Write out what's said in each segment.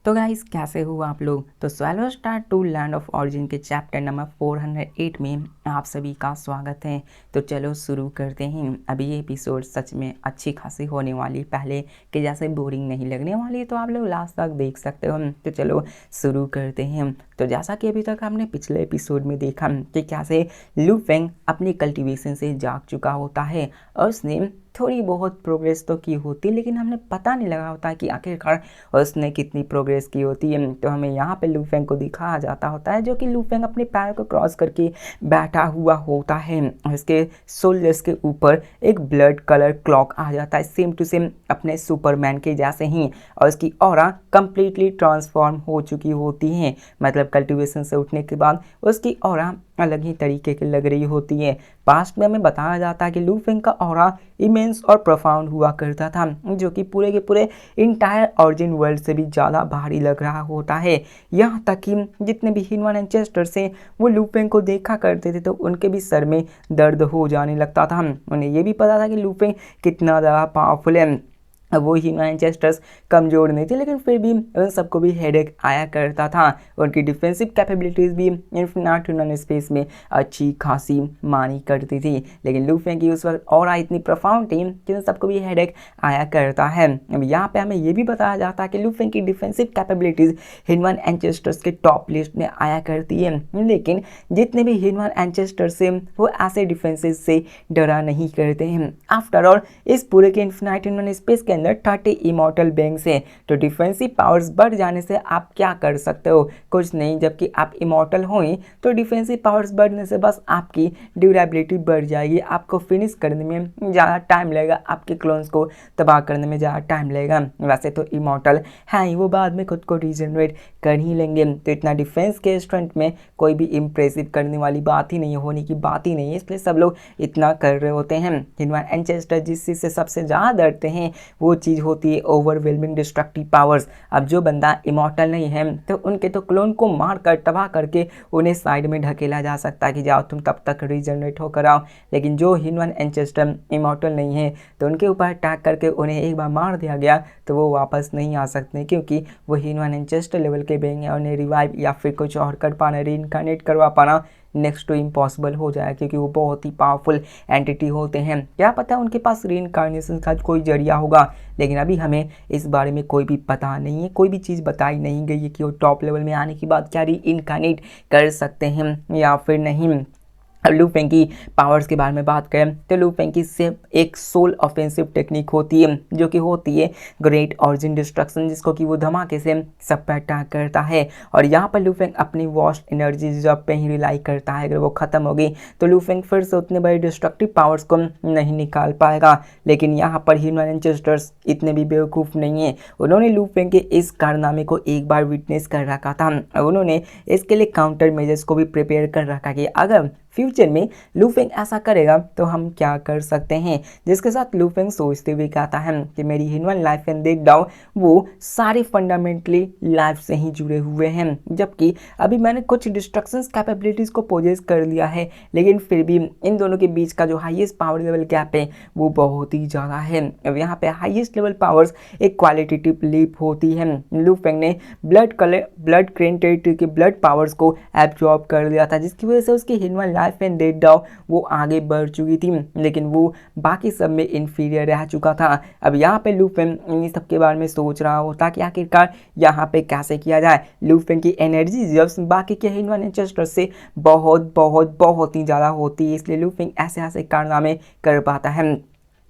तो गाइस कैसे हो आप लोग। तो swallow star to land of origin के चैप्टर नंबर 408 में आप सभी का स्वागत है। तो चलो शुरू करते हैं। अभी ये एपिसोड सच में अच्छी खासी होने वाली, पहले के जैसे बोरिंग नहीं लगने वाली, तो आप लोग लास्ट तक देख सकते हो। तो चलो शुरू करते हैं। तो जैसा कि अभी तक हमने पिछले एपिसोड में देखा कि कैसे लू फेंग अपनी कल्टीवेशन से जाग चुका होता है और उसने थोड़ी बहुत प्रोग्रेस तो की होती, लेकिन हमने पता नहीं लगा होता कि आखिरकार उसने कितनी प्रोग्रेस की होती है। तो हमें यहाँ पे लू फेंग को दिखाया जाता होता है जो कि लू फेंग अपने पैर को क्रॉस करके बैठा हुआ होता है। उसके शोल्डर्स के ऊपर एक ब्लड कलर क्लॉक आ जाता है, सेम टू सेम अपने सुपरमैन के जैसे ही, और उसकी ऑरा कंप्लीटली ट्रांसफॉर्म हो चुकी होती है। मतलब कल्टीवेशन से उठने के बाद उसकी ऑरा अलग ही तरीके की लग रही होती है। पास्ट में हमें बताया जाता है कि लू फेंग का ऑरा इमेंस और प्रोफाउंड हुआ करता था, जो कि पूरे के पूरे इंटायर ऑरिजिन वर्ल्ड से भी ज़्यादा भारी लग रहा होता है। यहाँ तक कि जितने भी ह्यूमन एंसेस्टर्स हैं वो लू फेंग को देखा करते थे तो उनके भी सर में दर्द हो जाने लगता था। उन्हें ये भी पता था कि लू फेंग कितना ज़्यादा पावरफुल है। वो ह्यूमन एंसेस्टर्स कमज़ोर नहीं थे, लेकिन फिर भी उन सबको भी हेडेक आया करता था। उनकी डिफेंसिव कैपेबिलिटीज़ भी इन्फिनिट ह्यूमन स्पेस में अच्छी खासी मानी करती थी, लेकिन लू फेंग की उस वक्त ऑरा इतनी प्रोफाउंड थी कि उन सबको भी हेडेक आया करता है। अब यहाँ पे हमें ये भी बताया जाता है कि लू फेंग की डिफेंसिव कैपेबिलिटीज़ ह्यूमन एंसेस्टर्स के टॉप लिस्ट में आया करती है, लेकिन जितने भी ह्यूमन एंसेस्टर्स हैं वो ऐसे डिफेंसेस से डरा नहीं करते हैं। आफ्टर ऑल इस पूरे के इन्फिनिट ह्यूमन स्पेस के अंदर 30 इमॉर्टल बीइंग्स हैं, तो डिफेंसिव पावर्स बढ़ जाने से आप क्या कर सकते हो? कुछ नहीं। जबकि आप इमॉर्टल हों तो डिफेंसिव पावर्स बढ़ने से बस आपकी ड्यूरेबिलिटी बढ़ जाएगी, आपको फिनिश करने में ज़्यादा टाइम लगेगा, आपके क्लोन्स को तबाह करने में ज़्यादा टाइम लगेगा। वैसे तो इमॉर्टल है ही, वो बाद में खुद को रीजनरेट कर ही लेंगे। तो इतना डिफेंस के स्ट्रेंथ में कोई भी इम्प्रेसिव करने वाली बात ही नहीं है, होने की बात ही नहीं है, इसलिए सब लोग इतना कर रहे होते हैं। ह्यूमन एंसेस्टर जिस चीज़ से सबसे ज़्यादा डरते हैं वो चीज़ होती है ओवरवेलमिंग डिस्ट्रक्टिव पावर्स। अब जो बंदा इमॉर्टल नहीं है तो उनके तो क्लोन को मार कर तबाह करके उन्हें साइड में ढकेला जा सकता है कि जाओ तुम तब तक रीजनरेट होकर आओ, लेकिन जो ह्यूमन एंसेस्टर इमॉर्टल नहीं है तो उनके ऊपर अटैक करके उन्हें एक बार मार दिया गया तो वो वापस नहीं आ सकते, क्योंकि वो ह्यूमन एंसेस्टर लेवल के बेंग है। उन्हें रिवाइव या फिर कुछ और कर पाना, रीइंकार्नेट करवा पाना नेक्स्ट टू इम्पॉसिबल हो जाए, क्योंकि वो बहुत ही पावरफुल एंटिटी होते हैं। क्या पता है उनके पास रीइंकार्नेशन का कोई जरिया होगा, लेकिन अभी हमें इस बारे में कोई भी पता नहीं है, कोई भी चीज़ बताई नहीं गई है कि वो टॉप लेवल में आने के बाद क्या रीइंकार्नेट कर सकते हैं या फिर नहीं। अब लू फेंग की पावर्स के बारे में बात करें तो लू फेंग की सिर्फ एक सोल ऑफेंसिव टेक्निक होती है, जो कि होती है ग्रेट ऑरिजिन डिस्ट्रक्शन, जिसको कि वो धमाके से सब पर अटैक करता है। और यहाँ पर लू फेंग अपनी वॉस्ट एनर्जी रिजर्व पे ही रिलाई करता है। अगर वो ख़त्म हो गई तो लू फेंग फिर से उतने बड़े डिस्ट्रक्टिव पावर्स को नहीं निकाल पाएगा। लेकिन यहाँ पर ह्यूमन एंसेस्टर्स इतने भी बेवकूफ़ नहीं है, उन्होंने लू फेंग के इस कारनामे को एक बार विटनेस कर रखा था। उन्होंने इसके लिए काउंटर मेजर्स को भी प्रिपेयर कर रखा कि अगर फ्यूचर में लू फेंग ऐसा करेगा तो हम क्या कर सकते हैं। जिसके साथ लू फेंग सोचते हुए कहता है कि मेरी ह्यूमन लाइफ एंड देख डाउ वो सारे फंडामेंटली लाइफ से ही जुड़े हुए हैं, जबकि अभी मैंने कुछ डिस्ट्रक्शंस कैपेबिलिटीज़ को पोजेस कर लिया है, लेकिन फिर भी इन दोनों के बीच का जो हाईएस्ट पावर लेवल गैप है वो बहुत ही ज़्यादा है। अब यहाँ पे हाईएस्ट लेवल पावर्स एक क्वालिटेटिव लीप होती है। लू फेंग ने ब्लड क्रेन टेरिटरी के ब्लड पावर्स को एब्जॉर्ब कर लिया था, जिसकी वजह से उसकी ह्यूमन लाइफ एंड डेथ डाउ वो आगे बढ़ चुकी थी, लेकिन वो बाकी सब में इंफीरियर रह चुका था। अब यहाँ पे लू फेंग इन सब के बारे में सोच रहा होता कि आखिरकार यहाँ पे कैसे किया जाए। लू फेंग की एनर्जी रिजर्व्स बाकी के ह्यूमन एंसेस्टर्स से बहुत बहुत बहुत ही ज़्यादा होती है, इसलिए लू फेंग ऐसे ऐसे कारनामे कर पाता है।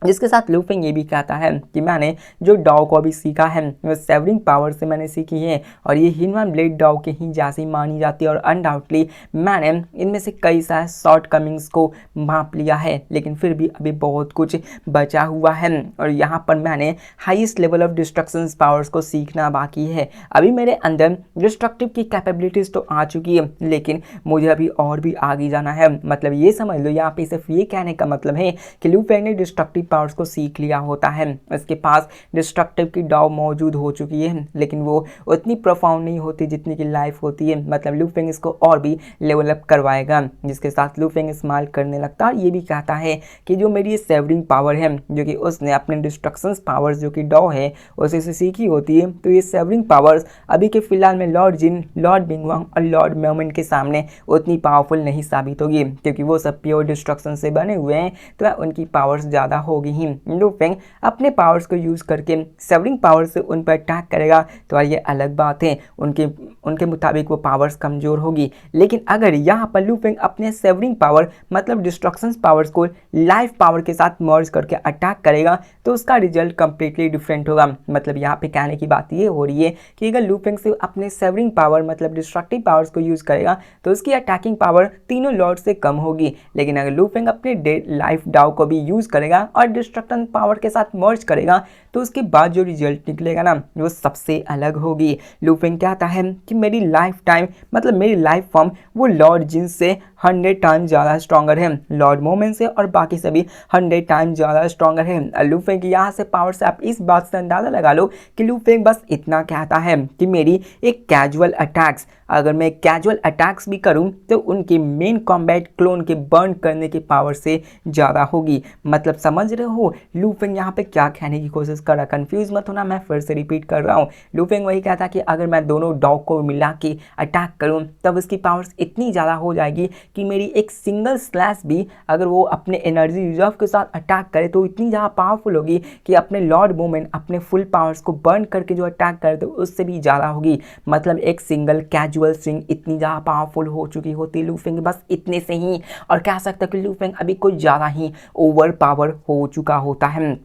जिसके साथ लू फेंग ये भी कहता है कि मैंने जो डाओ को अभी सीखा है वो सेवरिंग पावर से मैंने सीखी है, और ये ह्यूमन ब्लेड डाओ के ही जैसी मानी जाती है, और अनडाउटली मैंने इनमें से कई सारे शॉर्ट कमिंग्स को माप लिया है, लेकिन फिर भी अभी बहुत कुछ बचा हुआ है। और यहाँ पर मैंने highest level of destruction powers को सीखना बाकी है। अभी मेरे अंदर डिस्ट्रक्टिव की कैपेबिलिटीज़ तो आ चुकी है, लेकिन मुझे अभी और भी आगे जाना है। मतलब ये समझ लो, यहाँ पे सिर्फ ये कहने का मतलब है कि लू फेंग ने डिस्ट्रक्टिव पावर्स को सीख लिया होता है। उसके पास डिस्ट्रक्टिव की डॉ मौजूद हो चुकी है, लेकिन वो उतनी प्रोफाउंड नहीं होती जितनी की लाइफ होती है। मतलब लू फेंग इसको और भी लेवल अप करवाएगा, जिसके साथ लू फेंग स्माइल करने लगता है और ये भी कहता है कि जो मेरी सेवरिंग पावर है, जो कि उसने अपने डिस्ट्रक्शन पावर्स जो कि डॉ है उसे से सीखी होती है, तो ये सेवरिंग पावर्स अभी के फिलहाल में लॉर्ड जिन, लॉर्ड बिंगवांग और लॉर्ड मोमेंट के सामने उतनी पावरफुल नहीं साबित होगी, क्योंकि वो सब प्योर डिस्ट्रक्शन से बने हुए हैं, तो उनकी पावर्स ज़्यादा होगी ही। लू फेंग अपने पावर्स को यूज़ करके सेवरिंग पावर से उन पर अटैक करेगा, तो ये अलग बात है, उनके मुताबिक वो पावर्स कमज़ोर होगी। लेकिन अगर यहाँ पर लू फेंग अपने सेवरिंग पावर मतलब डिस्ट्रक्शन पावर्स को लाइफ पावर के साथ मर्ज करके अटैक करेगा, तो उसका रिजल्ट कंप्लीटली डिफरेंट होगा। मतलब यहाँ पे कहने की बात ये हो रही है कि अगर लू फेंग से अपने सेवरिंग पावर मतलब डिस्ट्रक्टिव पावर्स को यूज़ करेगा तो उसकी अटैकिंग पावर तीनों लॉर्ड से कम होगी। लेकिन अगर लू फेंग अपने लाइफ डाउ को भी यूज़ करेगा और डिस्ट्रक्शन पावर के साथ मर्ज करेगा, तो उसके बाद जो रिजल्ट निकलेगा ना, वो सबसे अलग होगी। लू फेंग कहता है कि मेरी लाइफ टाइम मतलब मेरी लाइफ फॉर्म वो लॉर्ड जिन से 100 टाइम ज़्यादा स्ट्रॉन्गर है, लॉर्ड मोमेंट से और बाकी सभी 100 टाइम ज़्यादा स्ट्रॉन्गर है। लू फेंग यहाँ से पावर से आप इस बात से अंदाज़ा लगा लो कि लू फेंग बस इतना कहता है कि मेरी एक कैजुअल अटैक्स, अगर मैं कैजुअल अटैक्स भी करूं तो उनकी मेन कॉम्बैट क्लोन के बर्न करने की पावर से ज़्यादा होगी। मतलब समझ रहे हो लू फेंग यहाँ पे क्या कहने की कोशिश कर रहा है? कंफ्यूज मत होना, मैं फिर से रिपीट कर रहा हूँ। लू फेंग वही कहता कि अगर मैं दोनों डॉग को मिला के अटैक करूँ तब उसकी पावर्स इतनी ज़्यादा हो जाएगी कि मेरी एक सिंगल स्लैश भी अगर वो अपने एनर्जी रिजर्व के साथ अटैक करे तो इतनी ज़्यादा पावरफुल होगी कि अपने लॉर्ड मोमेंट अपने फुल पावर्स को बर्न करके जो अटैक करे तो उससे भी ज़्यादा होगी। मतलब एक सिंगल कैजुअल स्विंग इतनी ज़्यादा पावरफुल हो चुकी होती लू फेंग बस इतने से ही, और कह सकते हैं कि लू फेंग अभी कुछ ज़्यादा ही ओवर पावर हो चुका होता है।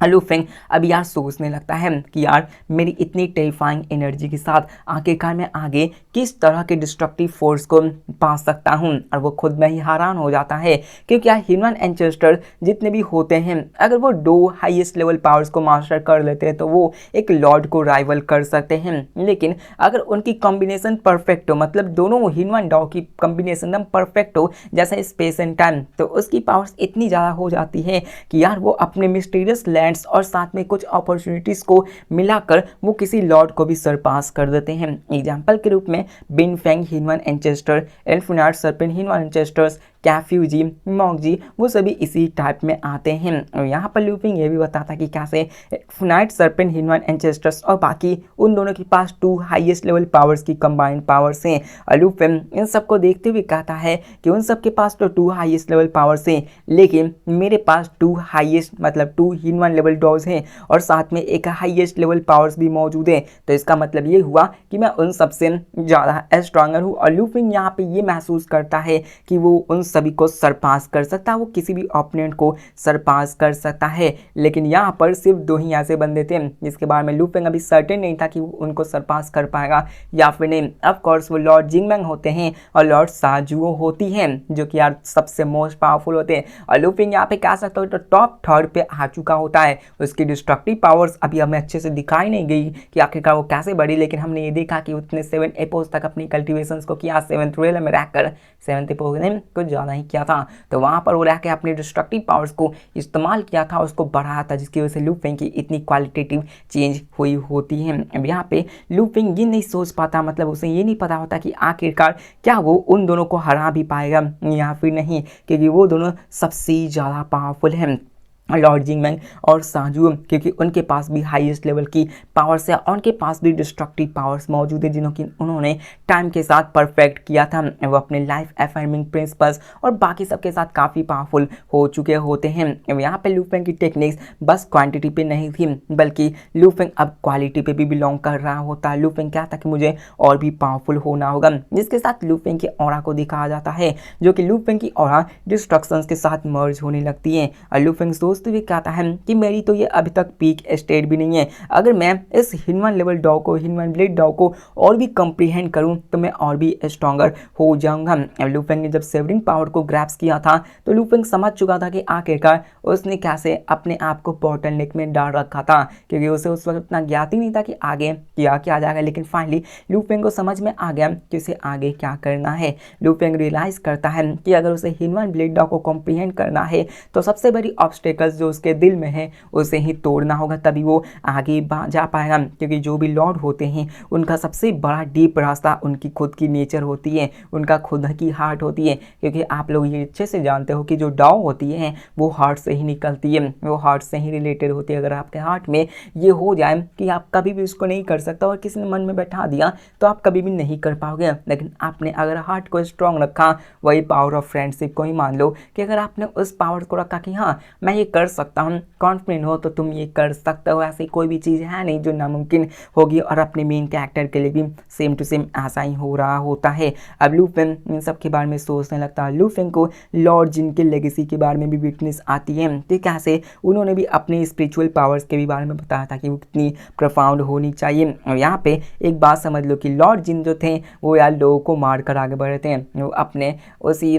लू फेंग अब यार सोचने लगता है कि यार मेरी इतनी टेरिफाइंग एनर्जी के साथ आखिरकार मैं आगे किस तरह के डिस्ट्रक्टिव फोर्स को पा सकता हूँ, और वो खुद में ही हैरान हो जाता है क्योंकि यार ह्यूमन एंसेस्टर जितने भी होते हैं अगर वो 2 हाईएस्ट लेवल पावर्स को मास्टर कर लेते हैं तो वो एक लॉर्ड को राइवल कर सकते हैं। लेकिन अगर उनकी कॉम्बिनेशन परफेक्ट हो, मतलब दोनों ह्यूमन डॉग की कॉम्बिनेशन एकदम परफेक्ट हो जैसे स्पेस एंड टाइम, तो उसकी पावर्स इतनी ज़्यादा हो जाती है कि यार वो अपने मिस्टीरियस और साथ में कुछ अपॉर्चुनिटीज को मिलाकर वो किसी लॉर्ड को भी सरपास कर देते हैं। एग्जाम्पल के रूप में बिन फेंग ह्यूमन एंसेस्टर, एल्फुनार्ड सर्पेंट ह्यूमन एंसेस्टर्स, कैफ्यूजी, मॉकजी, वो सभी इसी टाइप में आते हैं। और यहाँ पर लू फेंग ये भी बताता कि कैसे एल्फुनार्ड सर्पेंट ह्यूमन एंसेस्टर्स और बाकी उन दोनों के पास 2 हाईएस्ट लेवल पावर्स की कंबाइंड पावर्स हैं। और लू फेंग इन सबको देखते हुए कहता है कि उन सब के पास तो 2 हाईएस्ट लेवल पावर्स हैं, लेकिन मेरे पास 2 हाईएस्ट मतलब 2 ह्यूमन लेवल डॉग्स हैं और साथ में एक हाईएस्ट लेवल पावर्स भी मौजूद है। तो इसका मतलब ये हुआ कि मैं उन सबसे ज़्यादा स्ट्रॉन्गर हूँ। और लू फेंग यहाँ पे ये महसूस करता है कि वो उन सभी को सरपास कर सकता है, वो किसी भी ओपोनेंट को सरपास कर सकता है। लेकिन यहाँ पर सिर्फ 2 ही ऐसे बंदे थे जिसके बारे में लू फेंग अभी सर्टेन नहीं था कि वो उनको सरपास कर पाएगा या फिर नहीं। ऑफ कोर्स वो लॉर्ड जिंगमैंग होते हैं और लॉर्ड साजुओ होती हैं, जो कि यार सबसे मोस्ट पावरफुल होते हैं। और लू फेंग यहाँ पे कह सकते हो तो टॉप 3rd पे आ चुका होता है। उसकी डिस्ट्रक्टिव पावर्स अभी हमें अच्छे से दिखाई नहीं गई कि आखिरकार वो कैसे बढ़ी, लेकिन हमने ये देखा कि उसने 7 एपोज तक अपनी कल्टिवेशंस को किया। 7th रेल में रहकर 7th एपोज ने कुछ ज़्यादा ही किया था, तो वहाँ पर वो रह के अपनी डिस्ट्रक्टिव पावर्स को इस्तेमाल किया था, उसको बढ़ाया था, जिसकी वजह से लू फेंग की इतनी क्वालिटेटिव चेंज हुई होती है। अब यहाँ पे लू फेंग ये नहीं सोच पाता, मतलब उसे ये नहीं पता होता कि आखिरकार क्या वो उन दोनों को हरा भी पाएगा या फिर नहीं, क्योंकि वो दोनों सबसे ज़्यादा पावरफुल हैं, लॉर्ड जिंगमैंग और साजुओ, क्योंकि उनके पास भी हाईएस्ट लेवल की पावर्स है और उनके पास भी डिस्ट्रक्टिव पावर्स मौजूद है, जिन्हों की उन्होंने टाइम के साथ परफेक्ट किया था। वो अपने लाइफ अफर्मिंग प्रिंसिपल्स और बाकी सबके साथ काफ़ी पावरफुल हो चुके होते हैं। यहाँ पे लू फेंग की टेक्निक्स बस क्वांटिटी पे नहीं थी, बल्कि लू फेंग अब क्वालिटी पे भी बिलोंग कर रहा होता है। लू फेंग क्या था कि मुझे और भी पावरफुल होना होगा, जिसके साथ लू फेंग की ऑरा को दिखाया जाता है, जो कि लू फेंग की ऑरा डिस्ट्रक्शंस के साथ मर्ज होने लगती है। और लू फेंग दोस्तों भी कहता है कि मेरी तो ये अभी तक पीक स्टेट भी नहीं है, अगर मैं इस ह्यूमन लेवल डॉग को, ह्यूमन ब्लेड डॉग को और भी कंप्रीहेंड करूं तो मैं और भी स्ट्रॉन्गर हो जाऊंगा। लू फेंग ने जब सेवरिंग पावर को ग्रैप्स किया था तो लू फेंग समझ चुका था कि आखिरकार उसने कैसे अपने आप को बॉटलनेक में डाल रखा था, क्योंकि उसे उस वक्त इतना ज्ञात ही नहीं था कि आगे क्या जाएगा। लेकिन फाइनली लू फेंग को समझ में आ गया कि उसे आगे क्या करना है। लू फेंग रियलाइज करता है कि अगर उसे ह्यूमन ब्लेड डॉग को कॉम्प्रीहेंड करना है तो सबसे बड़ी ऑब्स्टेकल प्लस जो उसके दिल में है उसे ही तोड़ना होगा, तभी वो आगे जा पाएगा। क्योंकि जो भी लॉर्ड होते हैं उनका सबसे बड़ा डीप रास्ता उनकी खुद की नेचर होती है, उनका खुद की हार्ट होती है। क्योंकि आप लोग ये अच्छे से जानते हो कि जो डाउ होती है वो हार्ट से ही निकलती है, वो हार्ट से ही रिलेटेड होती है। अगर आपके हार्ट में ये हो जाए कि आप कभी भी उसको नहीं कर सकता और किसी ने मन में बैठा दिया तो आप कभी भी नहीं कर पाओगे। लेकिन आपने अगर हार्ट को स्ट्रांग रखा, वही पावर ऑफ फ्रेंडशिप को ही मान लो कि अगर आपने उस पावर को रखा कि हाँ मैं ये कर सकता हूँ, कॉन्फिडेंट हो तो तुम ये कर सकते हो। ऐसी कोई भी चीज़ है नहीं जो नामुमकिन होगी, और अपने मेन कैरेक्टर के लिए भी सेम टू सेम ऐसा ही हो रहा होता है। अब लू फेंग इन सब के बारे में सोचने लगता है। लू फेंग को लॉर्ड जिन के लेगेसी के बारे में भी विटनेस आती है, तो कैसे उन्होंने भी अपने स्पिरिचुअल पावर्स के भी बारे में बताया था कि वो कितनी प्रोफाउंड होनी चाहिए। और यहाँ पे एक बात समझ लो कि लॉर्ड जिन जो थे वो यार लोगों को मार कर आगे बढ़े थे। वो अपने उसी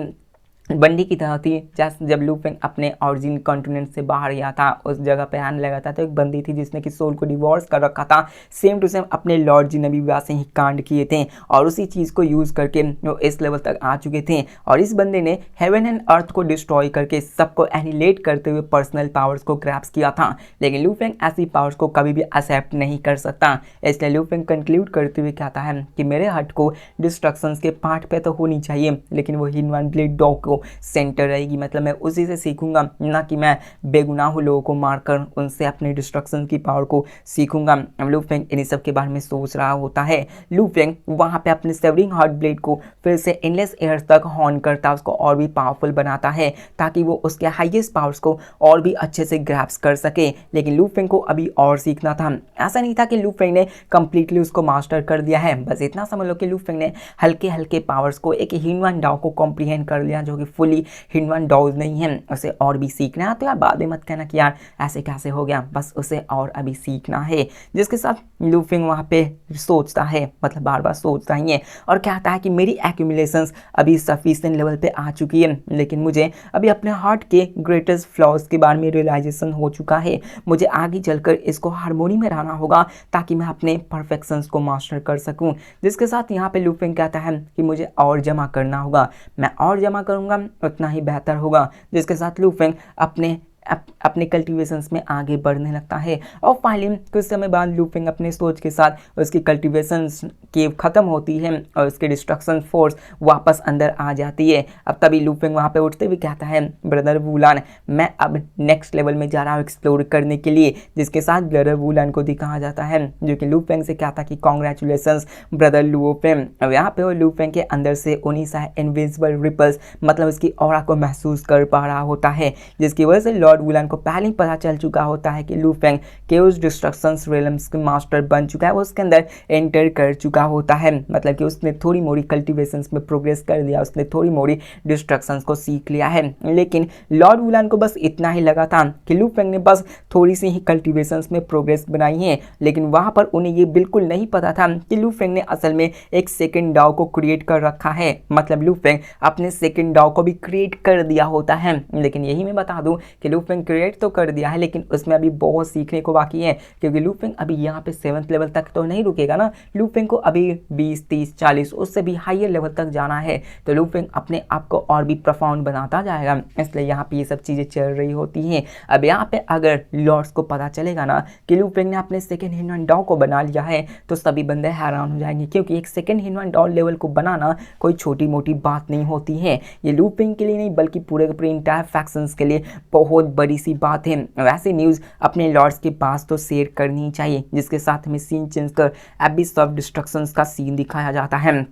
बंडी की तरह थी। जब लू फेंग अपने ओरिजिन कॉन्टिनेंट से बाहर गया था, उस जगह पे आने लगा था, तो एक बंदी थी जिसने कि सोल को डिवोर्स कर रखा था। सेम टू सेम अपने लॉर्ड जी ने भी वैसे ही कांड किए थे और उसी चीज़ को यूज़ करके वो इस लेवल तक आ चुके थे। और इस बंदे ने हेवन एंड अर्थ को डिस्ट्रॉय करके सबको एनिलेट करते हुए पर्सनल पावर्स को ग्रैप्स किया था। लेकिन लू फेंग ऐसी पावर्स को कभी भी एक्सेप्ट नहीं कर सकता। इसलिए लू फेंग कंक्लूड करते हुए कहता है कि मेरे हार्ट को डिस्ट्रक्शंस के पार्ट पे तो होनी चाहिए, लेकिन वो हिनवान ब्लेड डॉग को सेंटर रहेगी। मतलब मैं उसी से सीखूंगा, ना कि मैं बेगुनाह लोगों को मारकर उनसे अपने डिस्ट्रक्शन की पावर को सीखूंगा। लू फेंग इन सब के बारे में सोच रहा होता है। लू फेंग वहाँ पे अपने सेवरिंग हार्ट ब्लेड को फिर से एंडलेस एयर तक हॉर्न करता है, उसको और भी पावरफुल बनाता है ताकि वो उसके हाईएस्ट पावर्स को और भी अच्छे से ग्रैप्स कर सके। लेकिन लू फेंग को अभी और सीखना था। ऐसा नहीं था कि लू फेंग ने कंप्लीटली उसको मास्टर कर दिया है, बस इतना समझ लो कि लू फेंग ने हल्के हल्के पावर्स को एक हिनवान डाओ को कॉम्प्रीहेंड कर लिया, जो कि फुली हिनवान डाउज नहीं है। उसे और भी सीखना है। तो यार बाद में मत कहना कि यार ऐसे कैसे हो गया, बस उसे और अभी सीखना है। जिसके साथ लू फेंग वहाँ पे सोचता है, मतलब बार बार सोचता ही है और कहता है कि मेरी एक्यूमुलेशंस अभी सफिशिएंट लेवल पे आ चुकी है, लेकिन मुझे अभी अपने हार्ट के ग्रेटेस्ट फ्लॉज के बारे में रियलाइजेशन हो चुका है। मुझे आगे चलकर इसको हार्मोनी में रहना होगा ताकि मैं अपने परफेक्शंस को मास्टर कर सकूं। जिसके साथ यहाँ पे लू फेंग कहता है कि मुझे और जमा करना होगा, मैं और जमा करूंगा उतना ही बेहतर होगा। जिसके साथ लू फेंग अपने कल्टीवेशंस में आगे बढ़ने लगता है। और फाइनली कुछ समय बाद लू फेंग अपने सोच के साथ उसकी कल्टीवेशंस केव खत्म होती है और उसके डिस्ट्रक्शन फोर्स वापस अंदर आ जाती है। अब तभी लू फेंग वहाँ पे उठते हुए कहता है ब्रदर वुलान, मैं अब नेक्स्ट लेवल में जा रहा हूँ एक्सप्लोर करने के लिए। जिसके साथ ब्रदर वुलान को दिखाया जाता है, जो कि लू फेंग से कहता कि कॉन्ग्रेचुलेसन्स ब्रदर लू फेंग। अब यहाँ पे वो लू फेंग के अंदर से उनीसा इनविजिबल रिपल्स मतलब उसकी ऑरा को महसूस कर पा रहा होता है, जिसकी वजह से लॉर्ड वुलान को पहले ही पता चल चुका होता है कि लू फेंग केओस डिस्ट्रक्शंस रेलम्स के मास्टर बन चुका है, वो उसके अंदर एंटर कर चुका होता है। मतलब कि उसने थोड़ी मोड़ी कल्टीवेशंस में प्रोग्रेस कर लिया, उसने थोड़ी मोड़ी डिस्ट्रक्शंस को सीख लिया है। लेकिन लॉर्ड वुलान को बस इतना ही लगा था कि लू फेंग ने बस थोड़ी सी ही कल्टीवेशंस में प्रोग्रेस बनाई है, लेकिन वहां पर उन्हें ये बिल्कुल नहीं पता था कि लू फेंग ने असल में एक सेकेंड डाओ को क्रिएट कर रखा है। मतलब लू फेंग अपने सेकेंड डाओ को भी क्रिएट कर दिया होता है। लेकिन यही मैं बता दूं कि लू फेंग क्रिएट तो कर दिया है, लेकिन उसमें अभी बहुत सीखने को बाकी है। क्योंकि लू फेंग अभी यहाँ पे 7th लेवल तक तो नहीं रुकेगा ना, लू फेंग को अभी 20, 30, 40 उससे भी हायर लेवल तक जाना है। तो लू फेंग अपने आप को और भी प्रोफाउंड बनाता जाएगा, इसलिए यहाँ पे ये सब चीज़ें चल रही होती हैं। अब यहाँ पे अगर लॉर्ड्स को पता चलेगा ना कि लू फेंग ने अपने सेकेंड हिनवान डाओ को बना लिया है, तो सभी बंदे हैरान हो जाएंगे। क्योंकि एक सेकेंड हिनवान डाओ लेवल को बनाना कोई छोटी मोटी बात नहीं होती है। ये लू फेंग के लिए नहीं बल्कि पूरे के पूरे इंटायर फैक्शंस के लिए बहुत बड़ी सी बात है। वैसे न्यूज़ अपने लॉर्ड्स के पास तो शेयर करनी चाहिए। जिसके साथ हमें सीन चेंज कर एबिस ऑफ डिस्ट्रक्शंस का सीन दिखाया जाता है,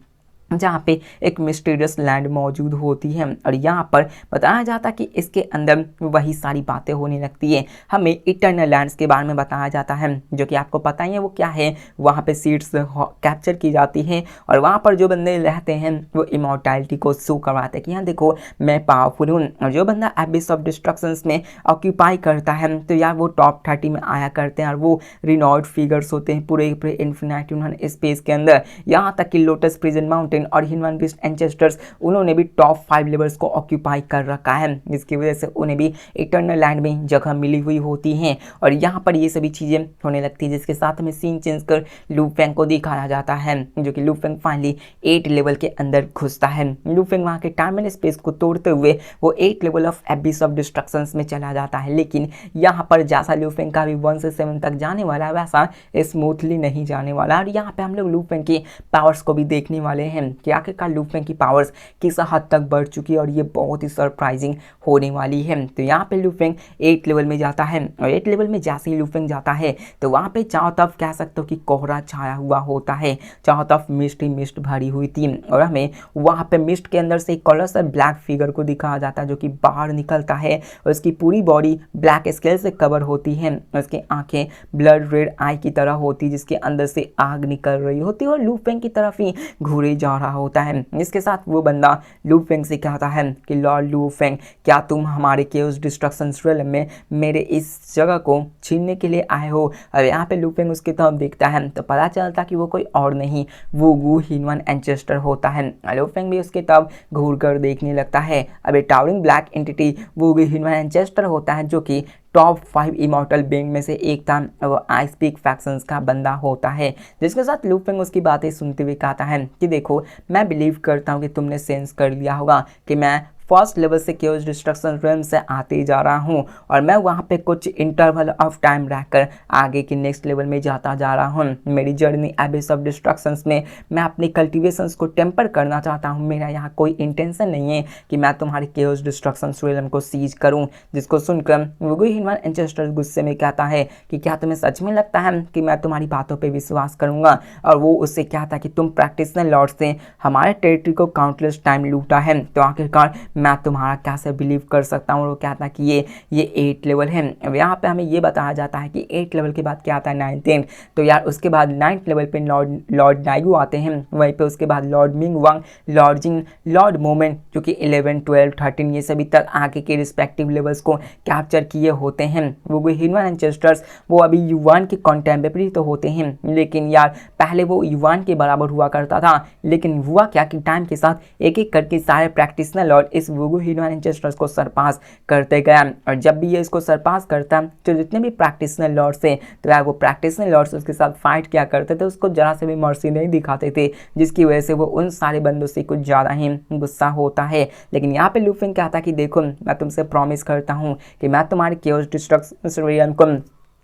जहाँ पे एक मिस्टीरियस लैंड मौजूद होती है। और यहाँ पर बताया जाता है कि इसके अंदर वही सारी बातें होने लगती है। हमें इटर्नल लैंड्स के बारे में बताया जाता है, जो कि आपको पता ही है वो क्या है। वहाँ पे सीड्स कैप्चर की जाती हैं और वहाँ पर जो बंदे रहते हैं वो इमॉर्टैलिटी को शो करवाते हैं कि यहाँ देखो मैं पावरफुल हूँ। और जो बंदा एबिस ऑफ डिस्ट्रक्शंस में ऑक्यूपाई करता है तो यार वो टॉप 30 में आया करते हैं और वो रिनॉल्ड फिगर्स होते हैं पूरे इन्फिनिटी स्पेस के अंदर। यहाँ तक कि लोटस प्रिजन माउंटेन माउंटेन और ह्यूमन बीस्ट एंसेस्टर्स उन्होंने भी टॉप 5 लेवल्स को ऑक्यूपाई कर रखा है, जिसकी वजह से उन्हें भी इटर्नल लैंड में जगह मिली हुई होती है। और यहाँ पर ये सभी चीज़ें होने लगती है, जिसके साथ में सीन चेंज कर लू फेंग को दिखाया जाता है, जो कि लू फेंग फाइनली 8 लेवल के अंदर घुसता है। लू फेंग वहाँ के टाइम एंड स्पेस को तोड़ते हुए वो 8 लेवल ऑफ एबिस ऑफ डिस्ट्रक्शंस में चला जाता है। लेकिन यहाँ पर जैसा लू फेंग का भी 1 से 7 तक जाने वाला है वैसा स्मूथली नहीं जाने वाला। और यहाँ पे हम लोग लू फेंग की पावर्स को भी देखने वाले हैं कि आखिरकार लू फेंग की पावर्स किस हद तक बढ़ चुकी है, और ये बहुत ही सरप्राइजिंग होने वाली है। तो यहाँ पे लू फेंग 8 लेवल में जाता है, और 8 लेवल में जैसे ही लू फेंग जाता है तो वहाँ पे चारों तरफ कह सकते हो कि कोहरा छाया हुआ होता है, चारों तरफ मिस्ट ही मिस्ट भरी हुई थी। और हमें वहाँ पे मिस्ट के अंदर से एक कलरफुल ब्लैक फिगर को दिखाया जाता है, जो कि बाहर निकलता है और उसकी पूरी बॉडी ब्लैक स्केल से कवर होती है, उसकी आंखें ब्लड रेड आई की तरह होती, जिसके अंदर से आग निकल रही होती है और लू फेंग की तरफ ही घूरे जा रहा होता है। इसके साथ वो बंदा लू फेंग से कहता है कि लॉर्ड लू फेंग, क्या तुम हमारे केओस डिस्ट्रक्शन रियल्म में मेरे इस जगह को छीनने के लिए आए हो? अब यहाँ पे लू फेंग उसकी तरफ देखता है तो पता चलता कि वो कोई और नहीं वो वू ह्यूमन एंसेस्टर होता है। लू फेंग भी उसकी तरफ घूर कर देखने लगता है। अब ये टावरिंग ब्लैक एंटिटी वो ह्यूमन एंसेस्टर होता है, जो कि टॉप 5 इमॉर्टल बीइंग में से एक था। वो आई स्पीक फैक्शंस का बंदा होता है, जिसके साथ लू फेंग उसकी बातें सुनते हुए कहता है कि देखो, मैं बिलीव करता हूँ कि तुमने सेंस कर लिया होगा कि मैं फर्स्ट लेवल से केओस डिस्ट्रक्शन रेल्म से आते जा रहा हूँ, और मैं वहाँ पे कुछ इंटरवल ऑफ टाइम रहकर आगे के नेक्स्ट लेवल में जाता जा रहा हूँ। मेरी जर्नी एबिस ऑफ डिस्ट्रक्शंस में मैं अपनी कल्टिवेशंस को टेम्पर करना चाहता हूँ। मेरा यहाँ कोई इंटेंशन नहीं है कि मैं तुम्हारे केओस डिस्ट्रक्शन रेल्म को सीज करूँ। जिसको सुनकर वो ह्यूमन एंसेस्टर गुस्से में कहता है कि क्या तुम्हें सच में लगता है कि मैं तुम्हारी बातों पर विश्वास करूँगा? और वो उससे कहता कि तुम प्रैक्टिशनर लॉर्ड से हमारे टेरिटरी को काउंटलेस टाइम लूटा है, तो आखिरकार मैं तुम्हारा कैसे बिलीव कर सकता हूँ? वो कहता कि ये 8 लेवल है। अब यहाँ पे हमें ये बताया जाता है कि 8 लेवल के बाद क्या आता है 9th। तो यार उसके बाद 9th लेवल पे लॉर्ड नाइगू आते हैं, वहीं पे उसके बाद लॉर्ड मिंग वांग, लॉर्ड जिंग, लॉर्ड मोमेंट, जो कि 11, 12, 13 ये सभी तक आगे के रिस्पेक्टिव लेवल्स को कैप्चर किए होते हैं। वो ह्यूमन एंसेस्टर्स वो अभी युवान के कॉन्टेम्परेरी तो होते हैं, लेकिन यार पहले वो युवान के बराबर हुआ करता था। लेकिन हुआ क्या कि टाइम के साथ एक एक करके सारे प्रैक्टिशनर लॉर्ड इस वुगु ह्यूमन एंसेस्टर्स को सरपास करते गया, और जब भी ये इसको सरपास करता तो जितने भी प्रैक्टिशनर लॉर्ड्स थे तो यार वो प्रैक्टिशनर लॉर्ड्स उसके साथ फाइट किया करते थे, उसको जरा से भी मर्सी नहीं दिखाते थे, जिसकी वजह से वो उन सारे बंदों से कुछ ज़्यादा ही गुस्सा होता है। लेकिन यहाँ पे लू फेंग कहता कि देखो, मैं तुमसे प्रॉमिस करता हूँ कि मैं तुम्हारे केओस डिस्ट्रक्शन रियल्म को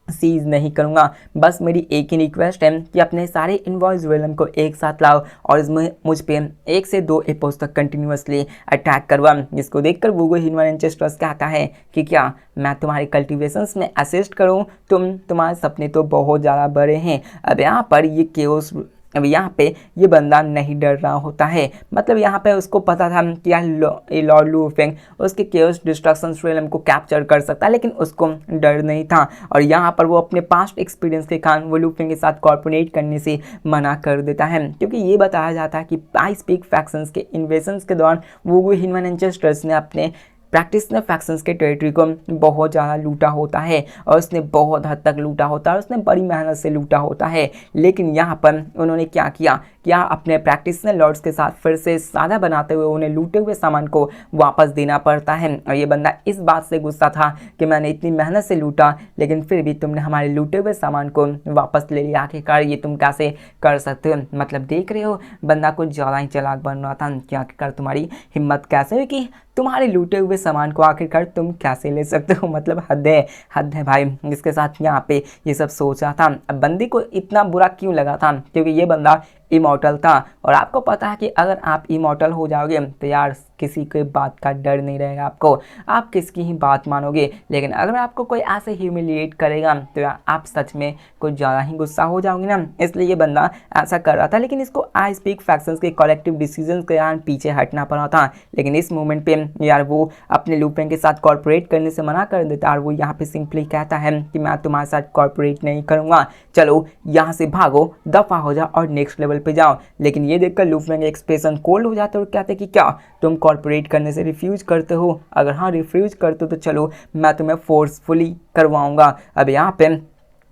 सीज नहीं करूँगा। बस मेरी एक ही रिक्वेस्ट है कि अपने सारे इनवॉइस रियल्म को एक साथ लाओ और इसमें मुझ पे 1 से 2 एपोज तक कंटिन्यूसली अटैक करवा। जिसको देखकर वुगु ह्यूमन एंसेस्टर्स कहता है कि क्या मैं तुम्हारे कल्टिवेशंस में असिस्ट करूँ? तुम्हारे सपने तो बहुत ज़्यादा बड़े हैं। अब यहाँ पर ये केओस अब यहाँ पे ये बंदा नहीं डर रहा होता है, मतलब यहाँ पे उसको पता था कि यार लॉर्ड लू फेंग उसके केओस डिस्ट्रक्शन रियल्म को कैप्चर कर सकता है, लेकिन उसको डर नहीं था। और यहाँ पर वो अपने पास्ट एक्सपीरियंस के कारण वो लू फेंग के साथ कॉर्पोरेट करने से मना कर देता है, क्योंकि ये बताया जाता है कि आई स्पीक फैक्शंस के इन्वेजन्स के दौरान वो ह्यूमन एंसेस्टर्स ने अपने प्रैक्टिशनर फैक्शंस के टेरिटरी को बहुत ज़्यादा लूटा होता है, और उसने बहुत हद तक लूटा होता है, उसने बड़ी मेहनत से लूटा होता है। लेकिन यहाँ पर उन्होंने क्या किया, अपने प्रैक्टिशनर लॉर्ड्स के साथ फिर से सादा बनाते हुए उन्हें लूटे हुए सामान को वापस देना पड़ता है। और ये बंदा इस बात से गुस्सा था कि मैंने इतनी मेहनत से लूटा, लेकिन फिर भी तुमने हमारे लूटे हुए सामान को वापस ले लिया, आखिरकार ये तुम कैसे कर सकते हो? मतलब देख रहे हो, बंदा कुछ ज़्यादा ही चालाक बन रहा था कि आखिरकार तुम्हारी हिम्मत कैसे हुई कि तुम्हारे लूटे हुए सामान को आखिरकार तुम कैसे ले सकते हो? मतलब हद है भाई। इसके साथ यहाँ पे ये सब सोच रहा था। अब बंदी को इतना बुरा क्यों लगा था? क्योंकि ये बंदा इमॉर्टल था, और आपको पता है कि अगर आप इमॉर्टल हो जाओगे तो यार किसी के बात का डर नहीं रहेगा आपको, आप किसकी ही बात मानोगे। लेकिन अगर आपको कोई ऐसे ह्यूमिलिएट करेगा तो यार आप सच में कुछ ज़्यादा ही गुस्सा हो जाओगे ना। इसलिए ये बंदा ऐसा कर रहा था, लेकिन इसको आई स्पीक फैक्शंस के कलेक्टिव डिसीजन के कारण पीछे हटना पड़ा था। लेकिन इस मोमेंट पे यार वो अपने लू फेंग के साथ कॉर्पोरेट करने से मना कर देता, और वो यहाँ पे सिंपली कहता है कि मैं तुम्हारे साथ कॉर्पोरेट नहीं करूँगा, चलो यहाँ से भागो, दफा हो जाओ और नेक्स्ट लेवल पे जाओ। लेकिन ये देखकर लू फेंग एक्सप्रेशन कोल्ड हो जाते और कहते कि क्या तुम कॉर्पोरेट करने से रिफ्यूज करते हो? अगर हाँ रिफ्यूज करते हो तो चलो मैं तुम्हें फोर्सफुली करवाऊंगा। अब यहाँ पे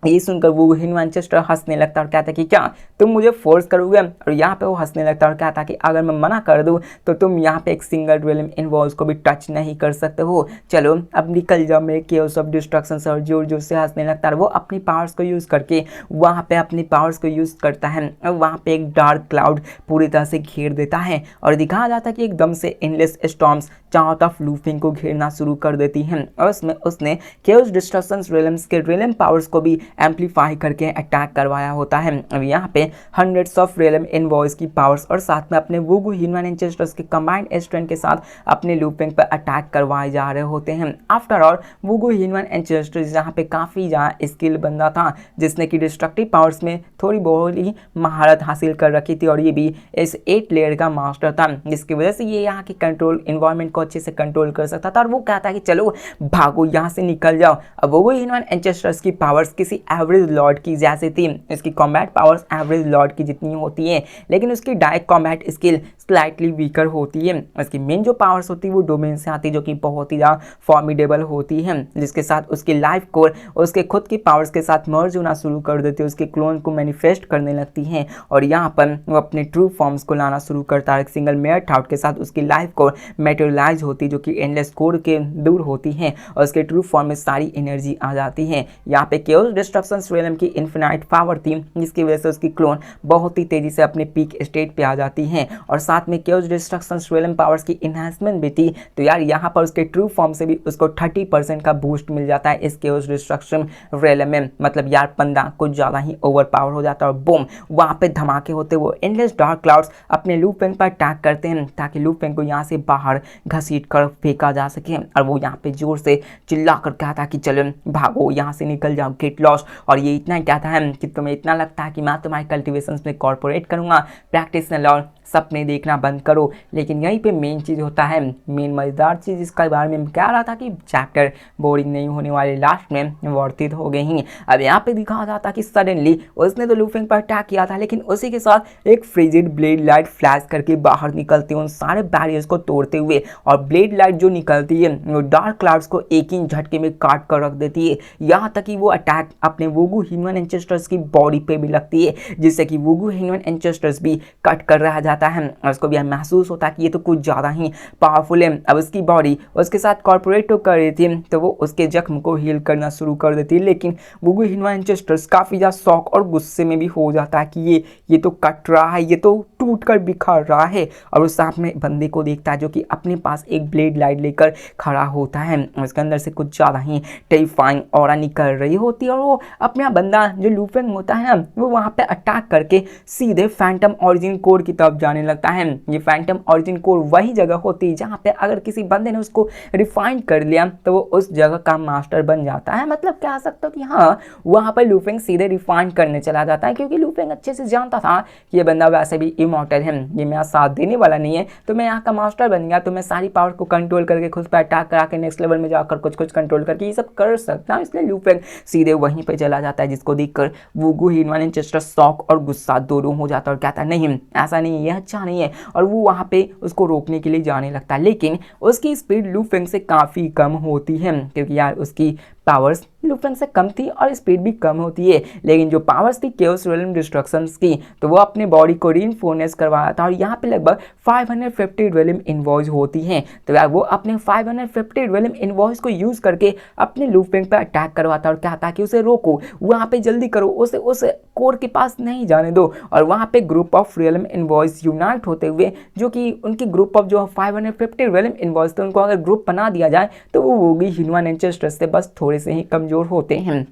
ये सुनकर वो विनचेस्टर हंसने लगता और कहता कि क्या तुम मुझे फोर्स करोगे, और यहाँ पे वो हंसने लगता और कहता कि अगर मैं मना कर दूँ तो तुम यहाँ पे एक सिंगल रियलम इन्वॉल्व को भी टच नहीं कर सकते हो, चलो अब निकल जाओ मेरे केओस ऑफ डिस्ट्रक्शन से। और जोर जोर से हंसने लगता है। वो अपनी पावर्स को यूज़ करके वहाँ पे अपनी पावर्स को यूज़ करता है और वहाँ पे एक डार्क क्लाउड पूरी तरह से घेर देता है और दिखाया जाता है कि एकदम से एंडलेस स्टॉर्म्स चारों तरफ लूफिंग को घेरना शुरू कर देती हैं और उसमें उसने केओस डिस्ट्रक्शन रियलम्स के रियलम पावर्स को भी एम्पलीफाई करके अटैक करवाया होता है। अब यहाँ पे हंड्रेड्स ऑफ रियलम इनवॉइस की पावर्स और साथ में अपने वुगु ह्यूमन एंसेस्टर्स के कंबाइंड स्ट्रेंथ के साथ अपने लूपिंग पर अटैक करवाए जा रहे होते हैं। आफ्टर ऑल वुगु ह्यूमन एंसेस्टर्स यहाँ पे काफ़ी ज़्यादा स्किल बंदा था जिसने कि डिस्ट्रक्टिव पावर्स में थोड़ी बहुत ही महारत हासिल कर रखी थी और ये भी इस 8 लेयर का मास्टर था जिसकी वजह से ये यहाँ के कंट्रोल इन्वायरमेंट को अच्छे से कंट्रोल कर सकता था। और वो कहता है कि चलो भागो यहाँ से निकल जाओ। अब वो ह्यूमन एंसेस्टर्स की पावर्स किसी एवरेज लॉर्ड की जैसे थी। इसकी कॉम्बैट पावर्स एवरेज लॉर्ड की जितनी होती है लेकिन उसकी direct combat skill slightly weaker होती है। इसकी मेन जो पावर्स होती है वो डोमेन से आती है जो कि बहुत ही ज़्यादा फॉर्मिडेबल होती है जिसके साथ उसकी लाइफ कोर उसके खुद की पावर्स के साथ मर्ज होना शुरू कर देती है, उसके क्लोन को मैनिफेस्ट करने लगती है और यहाँ पर वो अपने ट्रू फॉर्म्स को लाना शुरू करता है। एक सिंगल मेयर थाउट के साथ उसकी लाइफ कोर मेटेरियलाइज होती है जो कि एंडलेस कोर के दूर होती है और उसके ट्रू फॉर्म में सारी एनर्जी आ जाती है। यहाँ पे केओस डिस्ट्रक्शन रियलम की इन्फिनाइट पावर थी जिसकी वजह से उसकी क्लोन बहुत ही तेजी से अपने पीक स्टेट पे आ जाती है और साथ में केओस डिस्ट्रक्शन रियलम पावर्स की इन्हांसमेंट भी थी। तो यार यहाँ पर उसके ट्रू फॉर्म से भी उसको 30% का बूस्ट मिल जाता है इस केओस डिस्ट्रक्शन रियलम में। मतलब यार बंदा कुछ ज़्यादा ही ओवर पावर हो जाता है और बूम वहाँ पे धमाके होते वो एंडलेस डार्क क्लाउड्स अपने लूपिंग पर अटैक करते हैं ताकि लूपिंग को यहाँ से बाहर घसीट कर फेंका जा सके और वो यहाँ पे जोर से चिल्ला कर कहता कि चलो भागो यहाँ से निकल जाओ, गेट लॉस्ट। और ये इतना कहता है कि तुम्हें इतना लगता है कि मैं तुम्हारे कल्टिवेशंस में कॉर्पोरेट करूँगा, प्रैक्टिस न लॉ सपने देखना बंद करो। लेकिन यहीं पे मेन चीज़ होता है, मेन मज़ेदार चीज़ इसके बारे में कह रहा था कि चैप्टर बोरिंग नहीं होने वाले, लास्ट में वर्थित हो गए ही। अब यहाँ पे दिखाया जाता कि सडनली उसने तो लूफिंग पर अटैक किया था लेकिन उसी के साथ एक फ्रिजिड ब्लेड लाइट फ्लैश करके बाहर निकलती है उन सारे बैरियर्स को तोड़ते हुए और ब्लेड लाइट जो निकलती है वो डार्क क्लाउड्स को एक ही झटके में काट कर रख देती है। यहाँ तक कि वो अटैक अपने वुगु ह्यूमन एंसेस्टर्स की बॉडी पे भी लगती है जिससे कि वुगु ह्यूमन एंसेस्टर्स भी कट कर रह जाता है और उसको भी महसूस होता है कि ये तो कुछ ज़्यादा ही पावरफुल है। अब उसकी बॉडी उसके साथ कॉर्पोरेट तो कर रही थी तो वो उसके जख्म को हील करना शुरू कर देती है लेकिन वुगु ह्यूमन एंसेस्टर्स काफ़ी ज़्यादा शॉक और गुस्से में भी हो जाता है कि ये तो कट रहा है, ये तो टूट कर बिखर रहा है। और उस सामने बंदे को देखता है जो कि अपने पास एक ब्लेड लाइट लेकर खड़ा होता है, उसके अंदर से कुछ ज़्यादा ही टेरिफाइंग ऑरा निकल रही होती है और वो अपना बंदा जो लूफिंग होता है ना वो वहाँ पे अटैक करके सीधे फैंटम ऑरिजिन कोर की तरफ जाने लगता है। ये फैंटम ऑरिजिन कोर वही जगह होती है जहाँ पे अगर किसी बंदे ने उसको रिफाइन कर लिया तो वो उस जगह का मास्टर बन जाता है। मतलब कह सकते हो कि हाँ वहाँ पर लूफिंग सीधे रिफाइन करने चला जाता है क्योंकि लूफिंग अच्छे से जानता था कि ये बंदा वैसे भी इमॉर्टल है, ये मेरा साथ देने वाला नहीं है, तो मैं यहाँ का मास्टर बन गया तो मैं सारी पावर को कंट्रोल करके खुद पर अटैक करा के नेक्स्ट लेवल में जाकर कुछ कंट्रोल करके ये सब कर सकता है। इसलिए लूफिंग सीधे वहीं पर चला जाता है जिसको देखकर वुगु ह्यूमन एंसेस्टर शॉक और गुस्सा दोनों हो जाता है और कहता है नहीं ऐसा नहीं है, ये अच्छा नहीं है। और वो वहाँ पे उसको रोकने के लिए जाने लगता है लेकिन उसकी स्पीड लूफिंग से काफ़ी कम होती है क्योंकि यार उसकी पावर्स लूफिंग से कम थी और स्पीड भी कम होती है। लेकिन जो पावर्स थी केओस रियलम डिस्ट्रक्शंस की तो वो अपने बॉडी को रीइंफोर्स करवाया था और यहाँ पे लगभग 550 रियलम इनवॉइस होती हैं। तो यार वो अपने 550 रियलम इनवॉइस को यूज़ करके अपने लूफिंग पर अटैक करवाता और कहता कि उसे रोको, वहाँ पे जल्दी करो, उसे उस कोर के पास नहीं जाने दो। और वहाँ पे group of realm invoice unite होते हुए जो कि उनकी ग्रुप ऑफ जो 550 रियलम इनवॉइस थे उनको अगर ग्रुप बना दिया जाए तो वो होगी ह्यूमन एंसेस्टर्स से बस थोड़े से ही कमज़ोर होते हैं।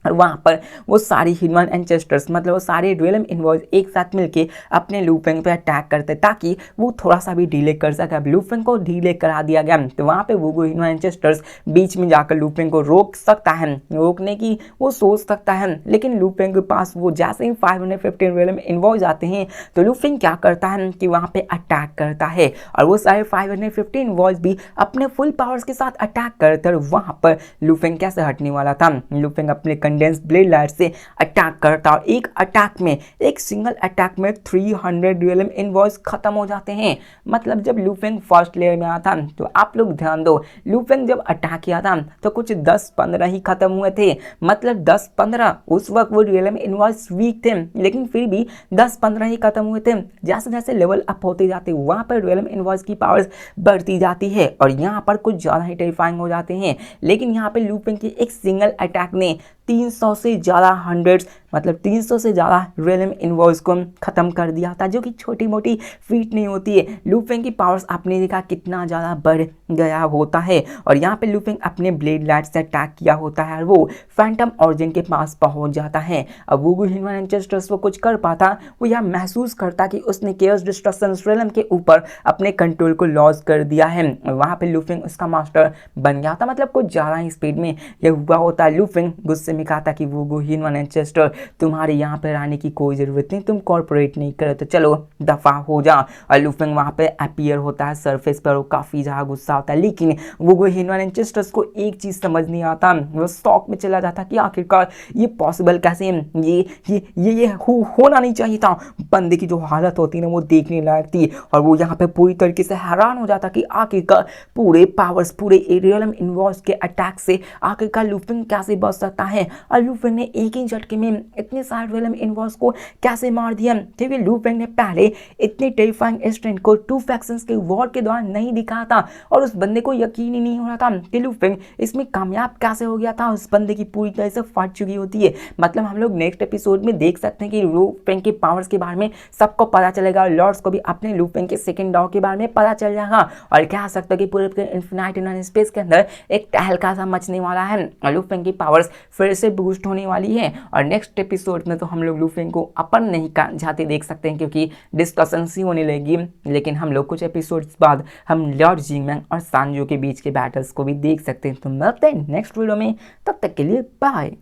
और वहाँ पर वो सारी ह्यूमन एंसेस्टर्स मतलब वो सारे रियलम इनवॉइस एक साथ मिलके अपने लूफिंग पे अटैक करते ताकि वो थोड़ा सा भी डिले कर सके। अब लूफिंग को डिले करा दिया गया तो वहाँ पे वो ह्यूमन एंसेस्टर्स बीच में जाकर लूफिंग को रोक सकता है, रोकने की वो सोच सकता है लेकिन लूफिंग के पास वो जैसे ही 550 रियलम इनवॉइस आते हैं तो लूफिंग क्या करता है कि वहाँ पे अटैक करता है और वो सारे 550 इनवॉइस भी अपने फुल पावर्स के साथ अटैक करते हैं। वहाँ पर लूफिंग कैसे हटने वाला था, लूफिंग अपने कंडेंस ब्लेड लाइट से अटैक करता है और एक अटैक में, एक सिंगल अटैक में 300 रियलम इनवॉइस खत्म हो जाते हैं। मतलब जब लू फेंग फर्स्ट लेयर में आया था तो आप लोग ध्यान दो, लू फेंग जब अटैक किया था तो कुछ 10-15 ही खत्म हुए थे। मतलब 10-15 उस वक्त वो रियलम इनवॉइस वीक थे, लेकिन फिर भी 10-15 ही खत्म हुए थे। जैसे जैसे लेवल अप होते जाते वहां पर रियलम इनवॉइस की पावर्स बढ़ती जाती है और यहाँ पर कुछ ज़्यादा ही टेरिफाइंग हो जाते हैं। लेकिन यहाँ पे लू फेंग की एक सिंगल अटैक ने 300 से ज़्यादा हंड्रेड्स, मतलब 300 से ज़्यादा रियलम इनवॉइस को ख़त्म कर दिया था, जो कि छोटी मोटी फीट नहीं होती है। लू फेंग की पावर्स आपने देखा कितना ज़्यादा बढ़ गया होता है और यहाँ पे लू फेंग अपने ब्लेड लाइट से अटैक किया होता है और वो फैंटम ऑरिजिन के पास पहुंच जाता है। अब वो ह्यूमन एंसेस्टर्स वो कुछ कर पाता, वो यह महसूस करता कि उसने केओस डिस्ट्रक्शन रियलम के ऊपर अपने कंट्रोल को लॉस कर दिया है। वहाँ पे लू फेंग उसका मास्टर बन गया था। मतलब कुछ ज़्यादा ही स्पीड में यह हुआ होता है। लू फेंग गुस्से में कहा था कि वो ह्यूमन एंसेस्टर तुम्हारे यहाँ पर आने की कोई ज़रूरत नहीं, तुम कॉर्पोरेट नहीं करे तो चलो दफ़ा हो जा। और लू फेंग वहाँ पे अपीयर होता है सरफेस पर, वो काफ़ी ज़्यादा गुस्सा होता है। लेकिन वो ह्यूमन एंसेस्टर्स को एक चीज़ समझ नहीं आता, वो शॉक में चला जाता कि आखिरकार ये पॉसिबल कैसे है, ये होना नहीं चाहिए था। बंदे की जो हालत होती है ना वो देखने लायक थी और वो यहाँ पे पूरी तरीके से हैरान हो जाता कि आखिरकार पूरे पावर्स, पूरे रियलम इनवॉइस के अटैक से आखिरकार लू फेंग कैसे बच सकता है और लू फेंग ने एक ही झटके में इतने सारे रियलम इनवॉइस को कैसे मार दिया। क्योंकि लू फेंग ने पहले इतने टेरिफाइंग स्ट्रेंथ को टू फैक्शंस के वॉर के दौरान नहीं दिखाया था और उस बंदे को यकीन ही नहीं हो रहा था कि लू फेंग इसमें कामयाब कैसे हो गया था। उस बंदे की पूरी तरह से फट चुकी होती है। मतलब हम लोग नेक्स्ट एपिसोड में देख सकते हैं कि लू फेंग के पावर्स के बारे में सबको पता चलेगा और लॉर्ड्स को भी अपने लू फेंग के सेकंड डॉग के बारे में पता चल जाएगा और कह सकते हैं कि पूरे इन्फिनाइट इनर स्पेस के अंदर एक तहलका सा मचने वाला है और लू फेंग की पावर्स फिर से बूस्ट होने वाली है। और नेक्स्ट एपिसोड में तो हम लोग लू फेंग को अपन नहीं जाते देख सकते हैं क्योंकि डिस्कशन सी होने लगेगी। लेकिन हम लोग कुछ एपिसोड्स बाद हम लॉर्ड जिंगमैन और सांजो के बीच के बैटल्स को भी देख सकते हैं। तो मिलते हैं नेक्स्ट वीडियो में, तब तक के लिए बाय।